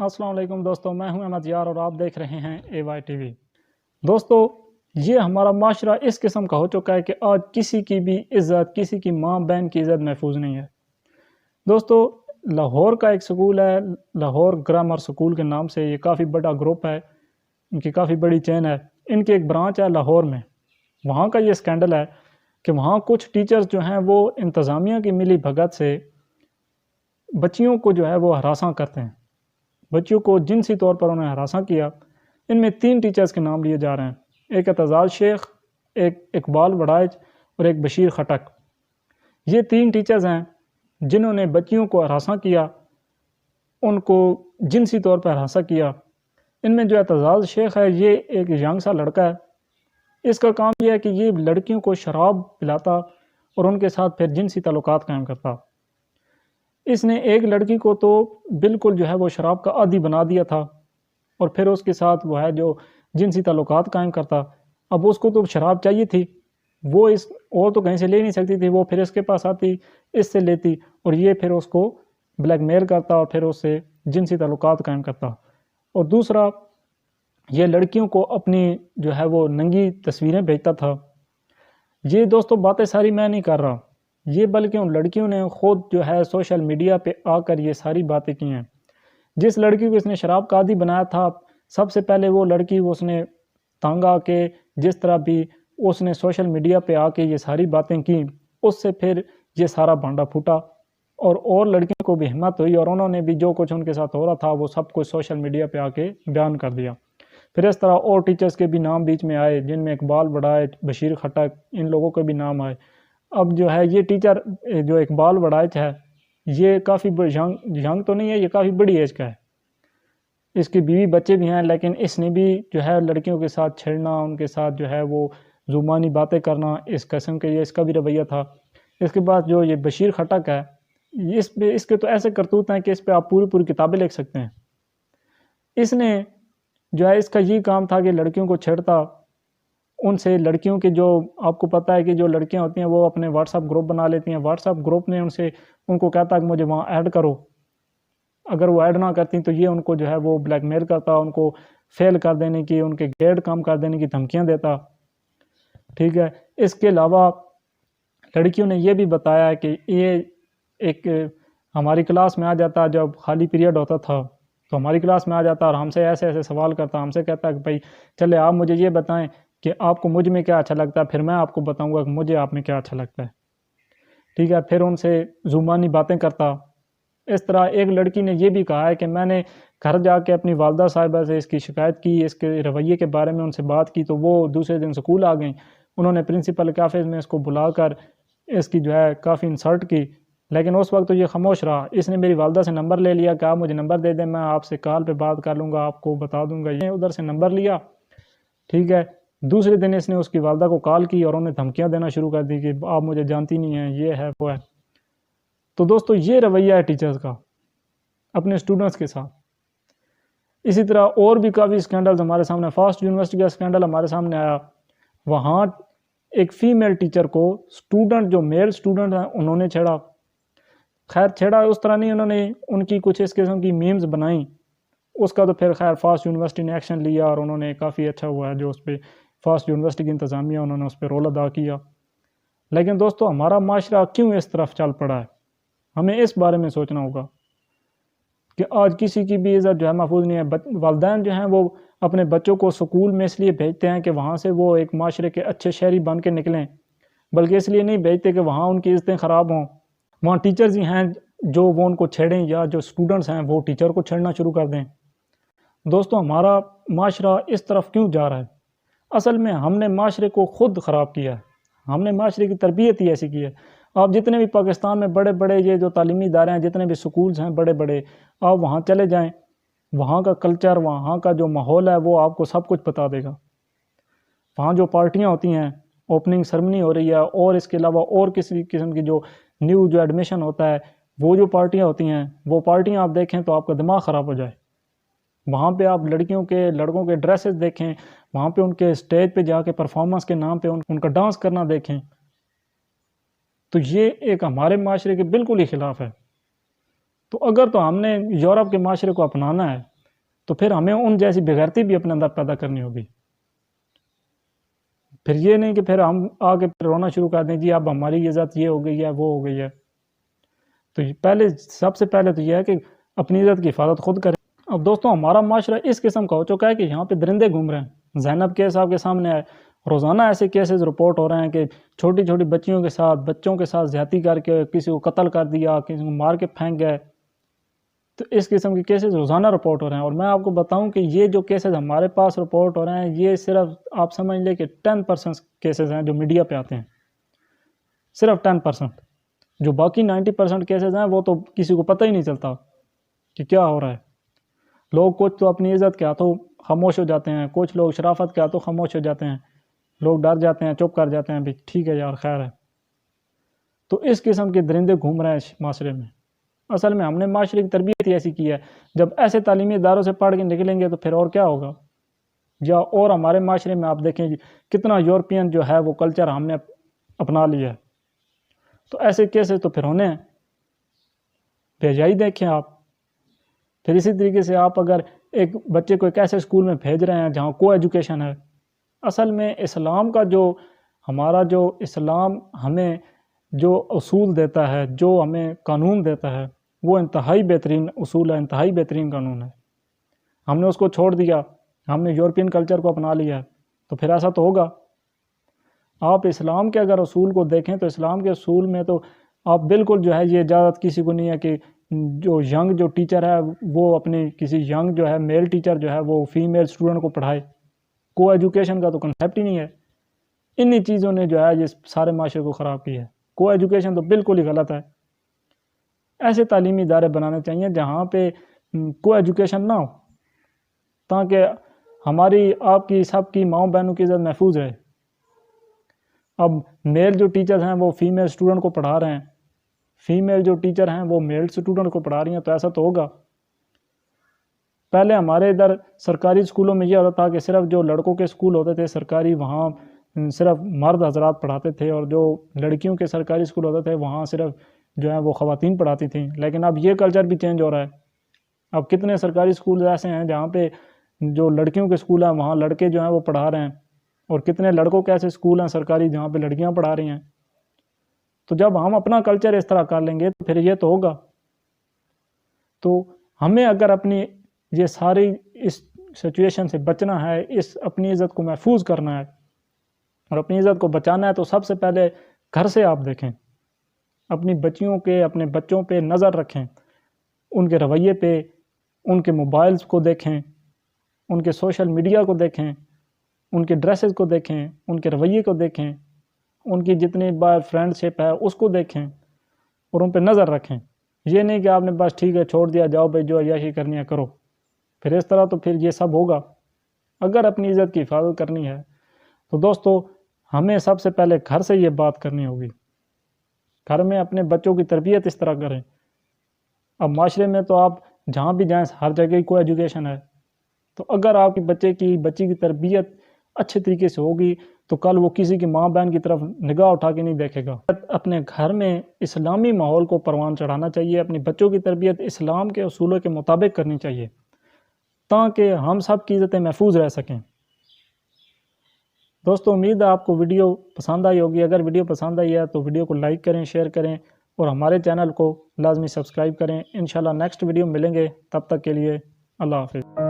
अस्सलाम वालेकुम दोस्तों, मैं हूं अहमद यार और आप देख रहे हैं AY TV। दोस्तों, ये हमारा माशरा इस किस्म का हो चुका है कि आज किसी की भी इज़्ज़त, किसी की माँ बहन की इज़्ज़त महफूज नहीं है। दोस्तों, लाहौर का एक स्कूल है, लाहौर ग्रामर स्कूल के नाम से, ये काफ़ी बड़ा ग्रुप है, इनकी काफ़ी बड़ी चेन है। इनकी एक ब्रांच है लाहौर में। वहाँ का ये स्कैंडल है कि वहाँ कुछ टीचर्स जो हैं वो इंतज़ामिया की मिली भगत से बच्चियों को जो है वो हरासा करते हैं। बच्चियों को जिनसी तौर पर उन्हें हरासा किया। इनमें 3 टीचर्स के नाम लिए जा रहे हैं। एक एतजाज़ शेख, एक इकबाल वड़ाइच और एक बशीर खटक। ये 3 टीचर्स हैं जिन्होंने बच्चियों को हरासा किया, उनको जिनसी तौर पर हरासा किया। इनमें जो एतजाज़ शेख है, ये एक यंग सा लड़का है। इसका काम यह है कि ये लड़कियों को शराब पिलाता और उनके साथ फिर जिनसी ताल्लुकात कायम करता। इसने एक लड़की को तो बिल्कुल जो है वो शराब का आदी बना दिया था और फिर उसके साथ वो है जो जिनसी ताल्लुकात कायम करता। अब उसको तो शराब चाहिए थी, वो इस और तो कहीं से ले नहीं सकती थी, वो फिर इसके पास आती, इससे लेती और ये फिर उसको ब्लैकमेल करता और फिर उससे जिनसी ताल्लुकात कायम करता। और दूसरा, ये लड़कियों को अपनी जो है वो नंगी तस्वीरें भेजता था। ये दोस्तों बातें सारी मैं नहीं कर रहा, ये बल्कि उन लड़कियों ने ख़ुद जो है सोशल मीडिया पे आकर ये सारी बातें की हैं। जिस लड़की को इसने शराब का आदी बनाया था, सबसे पहले वो लड़की उसने तंग आके जिस तरह भी उसने सोशल मीडिया पे आके ये सारी बातें की, उससे फिर ये सारा भांडा फूटा और लड़कियों को भी हिम्मत हुई और उन्होंने भी जो कुछ उनके साथ हो रहा था वो सब कुछ सोशल मीडिया पे आके बयान कर दिया। फिर इस तरह और टीचर्स के भी नाम बीच में आए, जिनमें इकबाल वड़ाइच, बशीर खटक, इन लोगों के भी नाम आए। अब जो है ये टीचर जो इकबाल वड़ाइच है, ये काफ़ी यंग तो नहीं है, ये काफ़ी बड़ी एज का है। इसकी बीवी बच्चे भी हैं, लेकिन इसने भी जो है लड़कियों के साथ छेड़ना, उनके साथ जो है वो ज़ुबानी बातें करना, इस किस्म के ये इसका भी रवैया था। इसके बाद जो ये बशीर खटक है, इसके तो ऐसे करतूत हैं कि इस पे आप पूरी किताबें लिख सकते हैं। इसने जो है इसका ये काम था कि लड़कियों को छेड़ता, उनसे लड़कियों के जो आपको पता है कि जो लड़कियां होती हैं वो अपने व्हाट्सएप ग्रुप बना लेती हैं। व्हाट्सएप ग्रुप ने उनको कहता कि मुझे वहाँ ऐड करो। अगर वो ऐड ना करती तो ये उनको जो है वो ब्लैकमेल करता, उनको फेल कर देने की, उनके ग्रेड कम कर देने की धमकियां देता। ठीक है। इसके अलावा लड़कियों ने ये भी बताया कि ये एक हमारी क्लास में आ जाता, जब खाली पीरियड होता था तो हमारी क्लास में आ जाता और हमसे ऐसे ऐसे सवाल करता, हमसे कहता कि भाई चले आप मुझे ये बताएं कि आपको मुझ में क्या अच्छा लगता है, फिर मैं आपको बताऊंगा कि मुझे आप में क्या अच्छा लगता है। ठीक है। फिर उनसे ज़ुबानी बातें करता। इस तरह एक लड़की ने ये भी कहा है कि मैंने घर जाके अपनी वालदा साहिबा से इसकी शिकायत की, इसके रवैये के बारे में उनसे बात की, तो वो दूसरे दिन स्कूल आ गई। उन्होंने प्रिंसिपल के ऑफिस में इसको बुलाकर इसकी जो है काफ़ी इंसल्ट की, लेकिन उस वक्त तो ये खामोश रहा। इसने मेरी वालदा से नंबर ले लिया कि आप मुझे नंबर दे दें, मैं आपसे कॉल पे बात कर लूँगा, आपको बता दूँगा। ये उधर से नंबर लिया। ठीक है। दूसरे दिन इसने उसकी वालदा को कॉल की और उन्हें धमकियाँ देना शुरू कर दी कि आप मुझे जानती नहीं हैं, ये है वो है। तो दोस्तों ये रवैया है टीचर्स का अपने स्टूडेंट्स के साथ। इसी तरह और भी काफ़ी स्कैंडल्स हमारे सामने, फास्ट यूनिवर्सिटी का स्कैंडल हमारे सामने आया। वहाँ एक फ़ीमेल टीचर को स्टूडेंट, जो मेल स्टूडेंट हैं, उन्होंने छेड़ा। खैर छेड़ा उस तरह नहीं, उन्होंने उनकी कुछ इस किस्म की मीम्स बनाई। उसका तो फिर खैर फास्ट यूनिवर्सिटी ने एक्शन लिया और उन्होंने काफ़ी अच्छा हुआ है जो उस पर फास्ट यूनिवर्सिटी की इंतज़ामिया, उन्होंने उस पर रोल अदा किया। लेकिन दोस्तों हमारा माशरा क्यों इस तरफ चल पड़ा है, हमें इस बारे में सोचना होगा कि आज किसी की भी इज़्ज़त जो है महफूज नहीं है। वालिदैन जो हैं वो अपने बच्चों को स्कूल में इसलिए भेजते हैं कि वहाँ से वो एक माशरे के अच्छे शहरी बन के निकलें, बल्कि इसलिए नहीं भेजते कि वहाँ उनकी इज़्ज़तें ख़राब हों। वहाँ टीचर्स ही हैं जो वो उनको छेड़ें, या जो स्टूडेंट्स हैं वो टीचर को छेड़ना शुरू कर दें। दोस्तों हमारा माशरा इस तरफ क्यों जा रहा है? असल में हमने माशरे को ख़ुद ख़राब किया है, हमने माशरे की तरबियत ही ऐसी की है। आप जितने भी पाकिस्तान में बड़े बड़े ये जो तालीमी इदारे हैं, जितने भी स्कूल्स हैं बड़े बड़े, आप वहाँ चले जाएं, वहाँ का कल्चर, वहाँ का जो माहौल है वो आपको सब कुछ बता देगा। वहाँ जो पार्टियाँ होती हैं, ओपनिंग सेरेमनी हो रही है और इसके अलावा और किसी किस्म की जो न्यू जो एडमिशन होता है, वो जो पार्टियाँ होती हैं, वो पार्टियाँ आप देखें तो आपका दिमाग ख़राब हो जाए। वहाँ पे आप लड़कियों के लड़कों के ड्रेसेस देखें, वहाँ पे उनके स्टेज पे जाके परफॉर्मेंस के नाम पे उनका डांस करना देखें, तो ये एक हमारे माशरे के बिल्कुल ही ख़िलाफ़ है। तो अगर तो हमने यूरोप के माशरे को अपनाना है تو پھر ہمیں ان جیسی بغیرتی بھی اپنے اندر پیدا کرنی ہوگی. پھر یہ نہیں کہ پھر ہم آگے رونا شروع کر دیں جی اب ہماری عزت یہ ہو گئی ہے وہ ہو گئی ہے. تو پہلے سب سے پہلے تو یہ ہے کہ اپنی عزت کی حفاظت خود کریں. اب دوستوں ہمارا معاشرہ اس قسم کا ہو چکا ہے کہ یہاں پہ درندے گھوم رہے ہیں. زینب کیس آپ کے سامنے ہے، روزانہ ایسے کیسز رپورٹ ہو رہے ہیں کہ چھوٹی چھوٹی بچیوں کے ساتھ بچوں کے ساتھ زیادتی کر کے کسی کو قتل کر دیا، کسی کو مار کے پھینک گئے. تو اس قسم کے کیسز روزانہ رپورٹ ہو رہے ہیں. اور میں آپ کو بتاؤں کہ یہ جو کیسز ہمارے پاس رپورٹ ہو رہے ہیں یہ صرف آپ سمجھ لیں کہ 10% کیسز ہیں جو میڈیا پہ آتے ہیں، صرف 10%. جو باقی 90% کیسز ہیں وہ تو کسی کو پتہ ہی نہیں چلتا کہ کیا ہو رہا ہے. لوگ کچھ تو اپنی عزت کے ہاتھوں خاموش ہو جاتے ہیں، کچھ لوگ شرافت کے ہاتھوں خاموش ہو جاتے ہیں، لوگ ڈر جاتے ہیں، چپ کر جاتے ہیں بھی ٹھیک ہے یار خیر ہے. تو اس قسم کے درندے گھوم رہے ہیں معاشرے میں. اصل میں ہم نے معاشرے کی تربیت ہی ایسی کی ہے. جب ایسے تعلیمی اداروں سے پڑھ کے نکلیں گے تو پھر اور کیا ہوگا. یا اور ہمارے معاشرے میں آپ دیکھیں کتنا یورپین جو ہے وہ کلچر ہم نے اپنا لیا ہے. تو ایسے کیسے تو پھر ہونے ہیں. بھیجائی دیکھیں آپ. پھر اسی طریقے سے آپ اگر ایک بچے کو ایک ایسے اسکول میں بھیج رہے ہیں جہاں کو ایجوکیشن ہے، اصل میں اسلام کا جو ہمارا جو اسلام ہمیں جو اصول دیتا ہے، جو ہمیں قانون دیتا ہے، وہ انتہائی بہترین اصول ہے، انتہائی بہترین قانون ہے. ہم نے اس کو چھوڑ دیا، ہم نے یورپین کلچر کو اپنا لیا ہے. تو پھر ایسا تو ہوگا. آپ اسلام کے اگر اصول کو دیکھیں تو اسلام کے اصول میں تو آپ بالکل جو ہے یہ اجازت کسی کو نہیں ہے کہ جو ٹیچر ہے وہ اپنی کسی ینگ جو ہے میل ٹیچر جو ہے وہ فیمیل اسٹوڈنٹ کو پڑھائے. کو ایجوکیشن کا تو کنسیپٹ ہی نہیں ہے. انہی چیزوں نے جو ہے یہ سارے معاشرے کو خراب کی ہے. کو ایجوکیشن تو بالکل ہی غلط ہے. ایسے تعلیمی ادارے بنانے چاہیے جہاں پہ کو ایجوکیشن نہ ہو، تاکہ ہماری آپ کی سب کی ماؤں بہنوں کی عزت محفوظ رہے. اب میل جو ٹیچرز ہیں وہ فیمیل اسٹوڈنٹ کو پڑھا رہے ہیں، فیمیل جو ٹیچر ہیں وہ میل اسٹوڈنٹ کو پڑھا رہی ہیں، تو ایسا تو ہوگا. پہلے ہمارے ادھر سرکاری اسکولوں میں یہ ہوتا تھا کہ صرف جو لڑکوں کے اسکول ہوتے تھے سرکاری وہاں صرف مرد حضرات پڑھاتے تھے، اور جو لڑکیوں کے سرکاری اسکول ہوتے تھے وہاں صرف جو ہے وہ خواتین پڑھاتی تھیں. لیکن اب یہ کلچر بھی چینج ہو رہا ہے. اب کتنے سرکاری اسکول ایسے ہیں جہاں پہ جو لڑکیوں کے اسکول ہیں وہاں لڑکے جو ہیں وہ پڑھا رہے ہیں، اور کتنے لڑکوں کے ایسے اسکول ہیں سرکاری جہاں پہ لڑکیاں پڑھا رہی ہیں. تو جب ہم اپنا کلچر اس طرح کر لیں گے تو پھر یہ تو ہوگا. تو ہمیں اگر اپنی یہ ساری اس سچویشن سے بچنا ہے، اس اپنی عزت کو محفوظ کرنا ہے اور اپنی عزت کو بچانا ہے، تو سب سے پہلے گھر سے آپ دیکھیں. اپنی بچیوں کے اپنے بچوں پہ نظر رکھیں، ان کے رویے پہ، ان کے موبائلز کو دیکھیں، ان کے سوشل میڈیا کو دیکھیں، ان کے ڈریسز کو دیکھیں، ان کے رویے کو دیکھیں، ان کی جتنی بار فرینڈ شپ ہے اس کو دیکھیں اور ان پہ نظر رکھیں. یہ نہیں کہ آپ نے بس ٹھیک ہے چھوڑ دیا، جاؤ بھائی جو عیاشی کرنی ہے کرو. پھر اس طرح تو پھر یہ سب ہوگا. اگر اپنی عزت کی حفاظت کرنی ہے تو دوستو ہمیں سب سے پہلے گھر سے یہ بات کرنی ہوگی. گھر میں اپنے بچوں کی تربیت اس طرح کریں. اب معاشرے میں تو آپ جہاں بھی جائیں ہر جگہ کو ایجوکیشن ہے. تو اگر آپ کی بچی کی تربیت اچھے طریقے سے ہوگی تو کل وہ کسی کی ماں بہن کی طرف نگاہ اٹھا کے نہیں دیکھے گا. اپنے گھر میں اسلامی ماحول کو پروان چڑھانا چاہیے. اپنی بچوں کی تربیت اسلام کے اصولوں کے مطابق کرنی چاہیے تاکہ ہم سب کی عزتیں محفوظ رہ سکیں. دوستو امید ہے آپ کو ویڈیو پسند آئی ہوگی. اگر ویڈیو پسند آئی ہے تو ویڈیو کو لائک کریں، شیئر کریں اور ہمارے چینل کو لازمی سبسکرائب کریں. انشاءاللہ نیکسٹ ویڈیو ملیں گے. تب تک کے لیے اللہ حافظ.